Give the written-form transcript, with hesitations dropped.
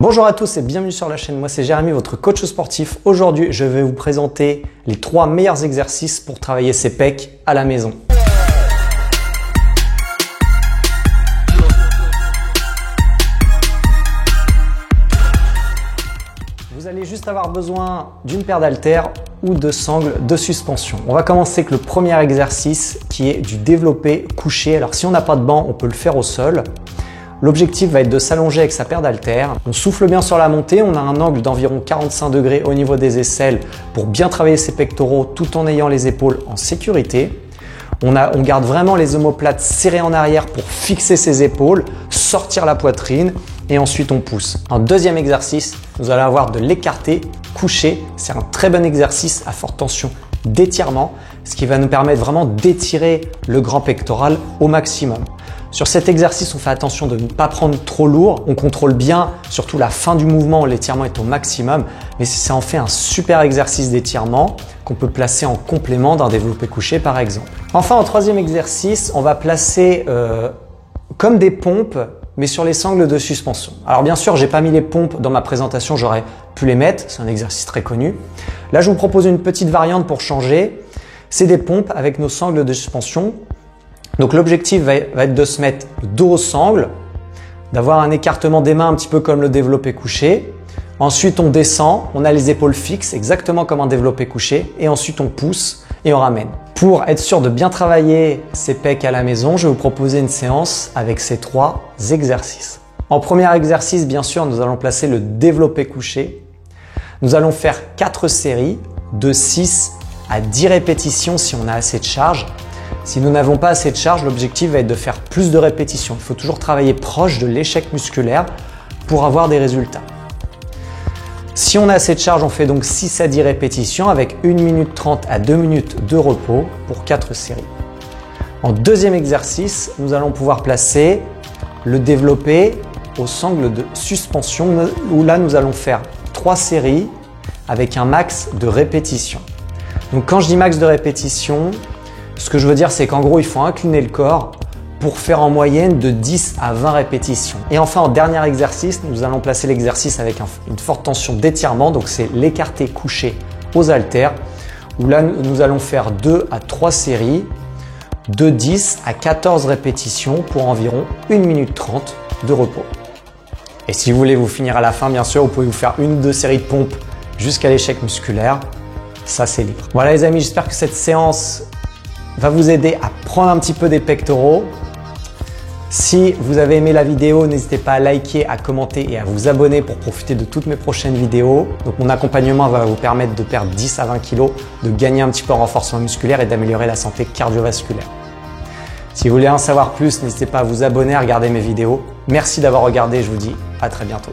Bonjour à tous et bienvenue sur la chaîne, moi c'est Jérémy, votre coach sportif. Aujourd'hui, je vais vous présenter les 3 meilleurs exercices pour travailler ses pecs à la maison. Vous allez juste avoir besoin d'une paire d'haltères ou de sangles de suspension. On va commencer avec le premier exercice qui est du développé couché. Alors si on n'a pas de banc, on peut le faire au sol. L'objectif va être de s'allonger avec sa paire d'haltères. On souffle bien sur la montée, on a un angle d'environ 45 degrés au niveau des aisselles pour bien travailler ses pectoraux tout en ayant les épaules en sécurité. On garde vraiment les omoplates serrées en arrière pour fixer ses épaules, sortir la poitrine et ensuite on pousse. En deuxième exercice, nous allons avoir de l'écarté couché. C'est un très bon exercice à forte tension d'étirement, ce qui va nous permettre vraiment d'étirer le grand pectoral au maximum. Sur cet exercice, on fait attention de ne pas prendre trop lourd. On contrôle bien, surtout la fin du mouvement où l'étirement est au maximum. Mais ça en fait un super exercice d'étirement qu'on peut placer en complément d'un développé couché par exemple. Enfin, en troisième exercice, on va placer comme des pompes, mais sur les sangles de suspension. Alors bien sûr, j'ai pas mis les pompes dans ma présentation, j'aurais pu les mettre. C'est un exercice très connu. Là, je vous propose une petite variante pour changer. C'est des pompes avec nos sangles de suspension. Donc l'objectif va être de se mettre le dos aux sangles, d'avoir un écartement des mains un petit peu comme le développé couché. Ensuite on descend, on a les épaules fixes exactement comme un développé couché et ensuite on pousse et on ramène. Pour être sûr de bien travailler ses pecs à la maison, je vais vous proposer une séance avec ces 3 exercices. En premier exercice, bien sûr, nous allons placer le développé couché. Nous allons faire 4 séries de 6 à 10 répétitions si on a assez de charge. Si nous n'avons pas assez de charge, l'objectif va être de faire plus de répétitions. Il faut toujours travailler proche de l'échec musculaire pour avoir des résultats. Si on a assez de charge, on fait donc 6 à 10 répétitions avec 1 minute 30 à 2 minutes de repos pour 4 séries. En deuxième exercice, nous allons pouvoir placer le développé aux sangles de suspension où là nous allons faire 3 séries avec un max de répétitions. Donc quand je dis max de répétitions, ce que je veux dire, c'est qu'en gros, il faut incliner le corps pour faire en moyenne de 10 à 20 répétitions. Et enfin, en dernier exercice, nous allons placer l'exercice avec une forte tension d'étirement. Donc, c'est l'écarté couché aux haltères, où là, nous allons faire 2 à 3 séries de 10 à 14 répétitions pour environ 1 minute 30 de repos. Et si vous voulez vous finir à la fin, bien sûr, vous pouvez vous faire 1 ou 2 séries de pompes jusqu'à l'échec musculaire. Ça, c'est libre. Voilà les amis, j'espère que cette séance va vous aider à prendre un petit peu des pectoraux. Si vous avez aimé la vidéo, n'hésitez pas à liker, à commenter et à vous abonner pour profiter de toutes mes prochaines vidéos. Donc mon accompagnement va vous permettre de perdre 10 à 20 kg, de gagner un petit peu en renforcement musculaire et d'améliorer la santé cardiovasculaire. Si vous voulez en savoir plus, n'hésitez pas à vous abonner, à regarder mes vidéos. Merci d'avoir regardé, je vous dis à très bientôt.